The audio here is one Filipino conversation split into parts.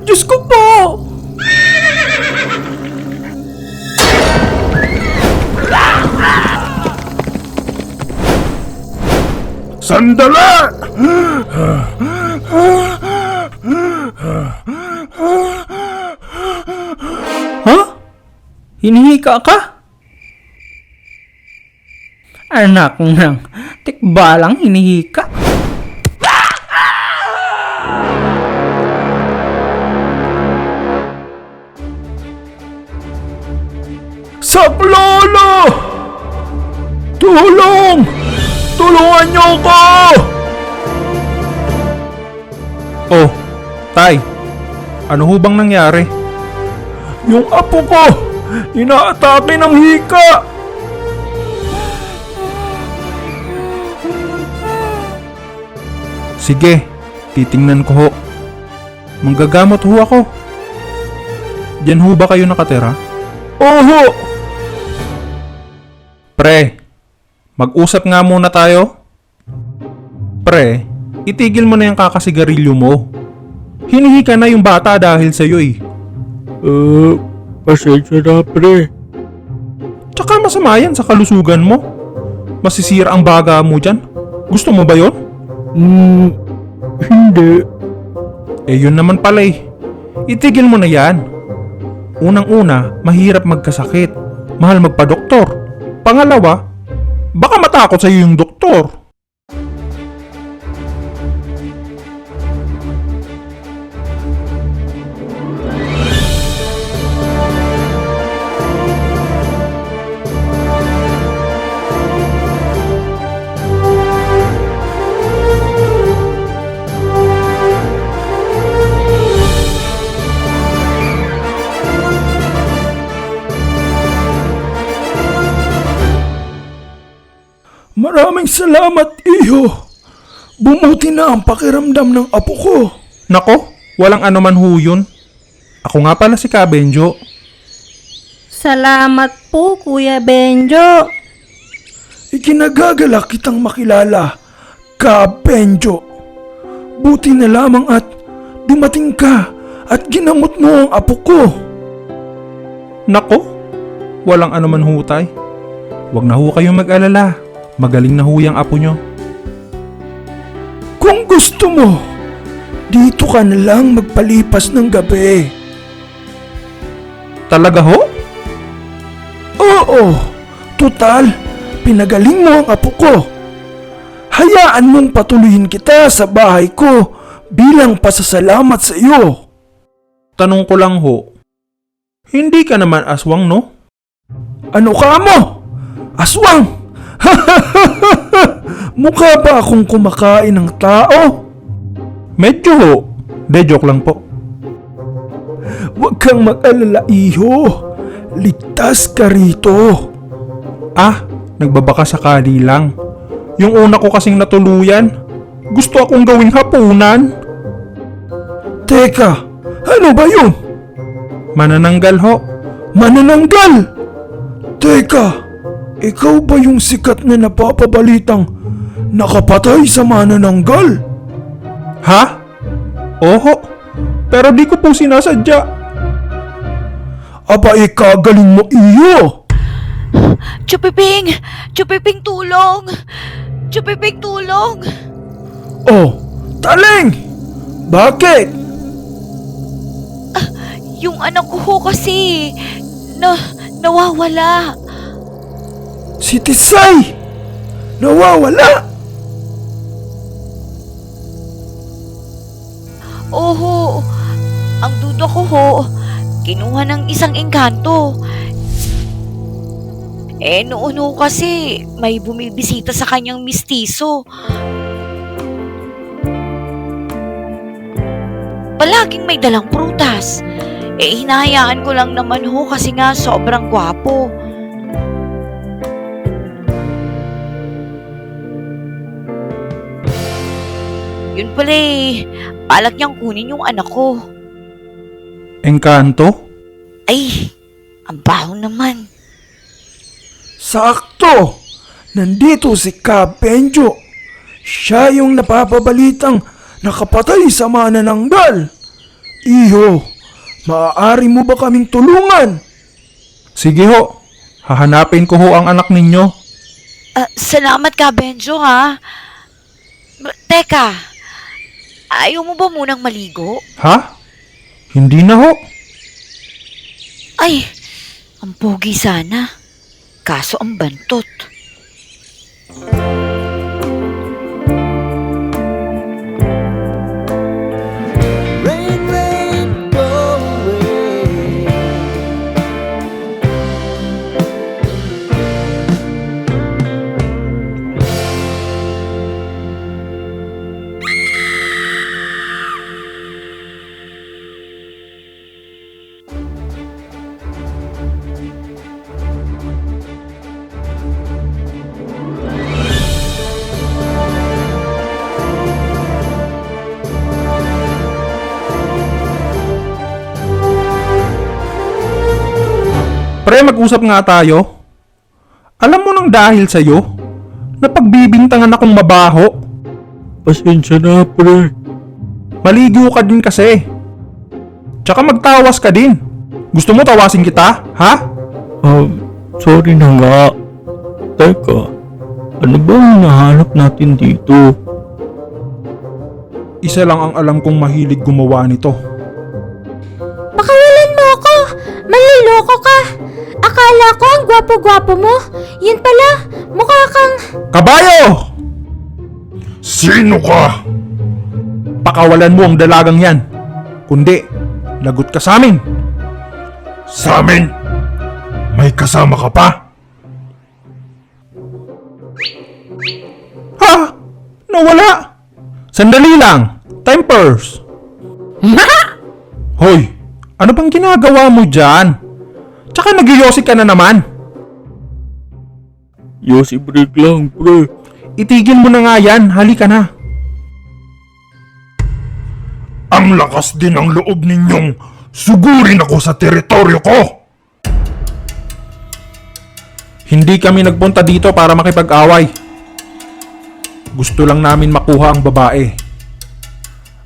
Diyos ko po! Sandali! Ha? Hinihika ka? Anak ng tikbalang hinihika. Saklolo! Tulong! Tulungan niyo ako! Oh, Tay. Ano ho bang nangyari? Yung apo ko! Inaatake ng hika! Sige, titingnan ko ho. Manggagamot ho ako. Diyan ho ba kayo nakatira? Oho! Pre, mag-usap nga muna tayo. Pre, itigil mo na yung kakasigarilyo mo. Hinihika na yung bata dahil sa'yo eh. Pasensya na, pre. Tsaka masama yan sa kalusugan mo. Masisira ang baga mo dyan. Gusto mo ba yon? Hindi. Eh yun naman pala eh. Itigil mo na yan. Unang-una, mahirap magkasakit. Mahal magpa-doktor. Pangalawa, baka matakot sa'yo yung doktor. Maraming salamat, Iho. Bumuti na ang pakiramdam ng apo ko. Nako, walang anuman ho yun. Ako nga pala si Kabenjo. Salamat po, Kuya Benjo. Ikinagagalak kitang makilala, Kabenjo. Buti na lamang at dumating ka at ginamot mo ang apo ko. Nako, walang anuman ho tay. Huwag na ho kayong mag-alala. Magaling na ho yung apo nyo. Kung gusto mo, dito ka na lang magpalipas ng gabi. Talaga ho? Oo, tutal, pinagaling mo ang apo ko. Hayaan mong patuloyin kita sa bahay ko bilang pasasalamat sa iyo. Tanong ko lang ho. Hindi ka naman aswang no? Ano ka mo? Aswang! Mukha ba akong kumakain ng tao? Medyo ho. De, joke lang po. Huwag kang mag-alala, Iho. Ligtas ka rito. Ah, nagbabaka sakali lang. Yung una ko kasing natuluyan, gusto akong gawing hapunan. Teka, ano ba yun? Manananggal ho. Manananggal! Teka, ikaw ba yung sikat na napapabalitang nakapatay sa manananggal? Ha? Oho. Pero di ko po sinasadya. Aba, ikagaling mo, Iyo! Chupiping! Chupiping, tulong! Chupiping, tulong! Oh, Taling! Bakit? Yung anak ko ho kasi, nawawala. Si Tisay! Nawawala! Oho, ang duda ko ho, kinuha ng isang engkanto. Noon ho kasi, may bumibisita sa kanyang mistiso. Palaging may dalang prutas. Hinahayaan ko lang naman ho kasi nga sobrang gwapo. Yun pala balak niyang kunin yung anak ko. Engkanto? Ay, ang baho naman. Sakto! Nandito si Kabenjo. Siya yung napapabalitang nakapatay sa manananggal. Iho, maaari mo ba kaming tulungan? Sige ho, hahanapin ko ho ang anak ninyo. Salamat ka, Benjo, ha? Teka, ayaw mo ba munang maligo? Ha? Hindi na ho. Ay, ang pogi sana. Kaso ang bantot. Pre, mag-usap nga tayo. Alam mo nang dahil sa'yo, napagbibintangan akong mabaho. Pasensya na, pre. Maligo ka din kasi. Tsaka magtawas ka din. Gusto mo tawasin kita, ha? Sorry na nga. Teka, ano ba ang nahanap natin dito? Isa lang ang alam kong mahilig gumawa nito. Pakawalan mo ako! Manliloko ka! Akala ko ang gwapo-gwapo mo. Yun pala, mukha kang... Kabayo! Sino ka? Pakawalan mo ang dalagang yan. Kundi, lagot ka sa amin. Sa amin? May kasama ka pa? Ha? Nawala? Sandali lang. Tempers. Hoy, ano bang ginagawa mo dyan? Tsaka nagyosi ka na naman. Yossi break lang, pre. Itigil mo na nga yan. Halika na. Ang lakas din ang loob ninyong sugurin ako sa teritoryo ko! Hindi kami nagpunta dito para makipag-away. Gusto lang namin makuha ang babae.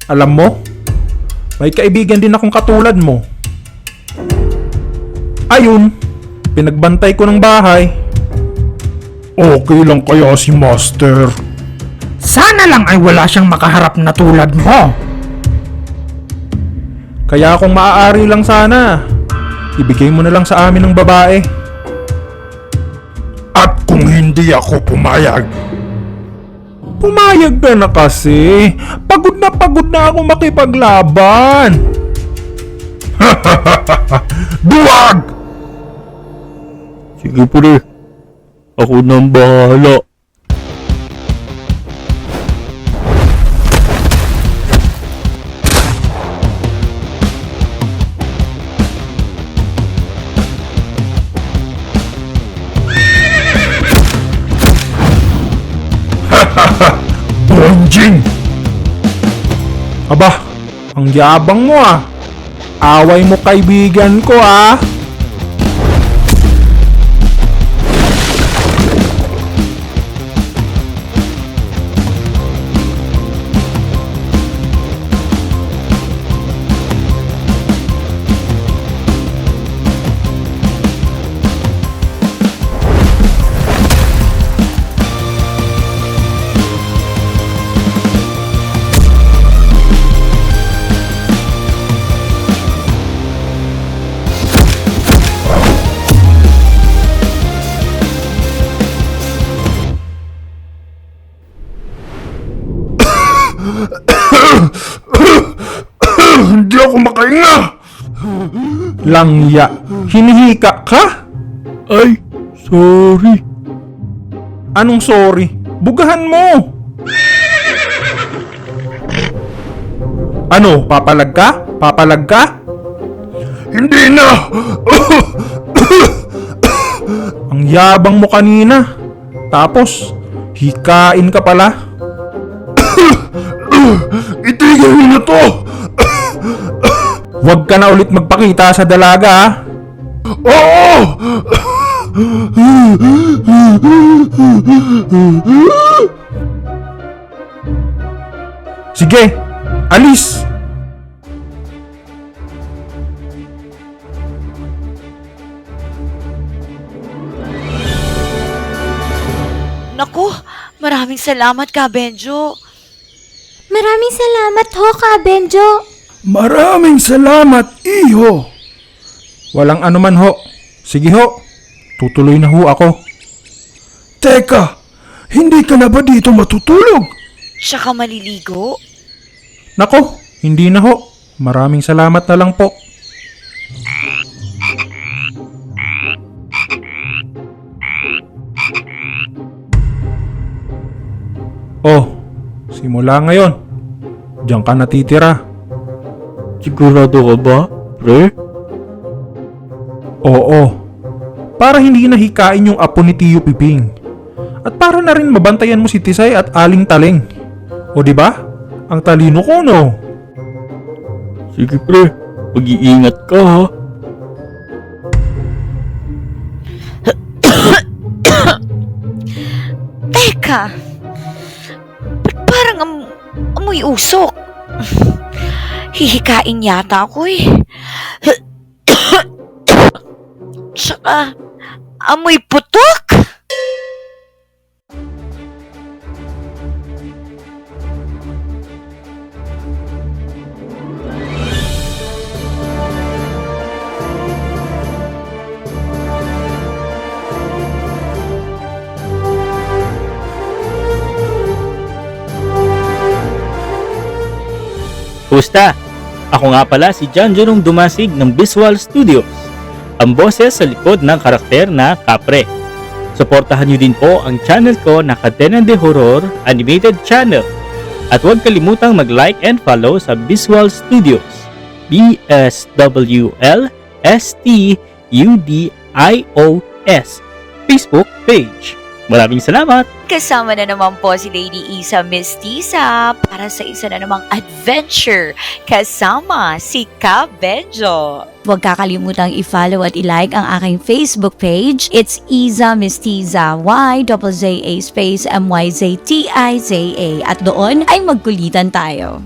Alam mo, may kaibigan din akong katulad mo. Ayun, pinagbantay ko ng bahay. Okay lang kaya si Master? Sana lang ay wala siyang makaharap na tulad mo. Kaya kung maaari lang sana, ibigay mo na lang sa amin ng babae. At kung hindi ako pumayag, Pumayag ka na kasi. Pagod na ako makipaglaban. duwag! Sige, pre. Ako nang bahala. Bonjing! Aba, ang yabang mo ah. Away mo kaibigan ko ah. Hindi ako makahinga! Langya, hinihika ka? Ay, sorry. Anong sorry? Bugahan mo! Ano, papalag ka? Papalag ka? Hindi na! Ang yabang mo kanina. Tapos, hikain ka pala. Itigil mo na to! Huwag ka na ulit magpakita sa dalaga ha. Oo! Sige, alis! Maraming salamat ka, Benjo. Maraming salamat ho, Ka Benjo. Maraming salamat, iho. Walang anuman ho. Sige ho, tutuloy na ho ako. Teka, hindi ka na ba dito matutulog? Tsaka maliligo. Nako, hindi na ho. Maraming salamat na lang po. Oh, simula ngayon, diyan ka natitira. Sigurado ka ba, pre? Oo, para hindi nahikain yung apo ni Tiyo Piping. At para na rin mabantayan mo si Tisay at Aling Taleng. O di ba? Ang talino ko, no? Sige pre, mag-iingat ka ha. Teka, ba't parang amoy usok? Hihikain yata ako eh. Tsaka, amoy putok? Kumusta? Ako nga pala si John Junong Dumasig ng Visual Studios, ang boses sa likod ng karakter na Kapre. Suportahan niyo din po ang channel ko na Cadena de Horror Animated Channel. At huwag kalimutang mag-like and follow sa Visual Studios, BSWLSTUDIOS Facebook page. Maraming salamat! Kasama na naman po si Lady Isa Mestiza para sa isa na namang adventure kasama si Ka Benjo. Huwag kakalimutang i-follow at i-like ang aking Facebook page. It's Iza Mestiza, YZZA space MYZTIZA. At doon ay magkulitan tayo.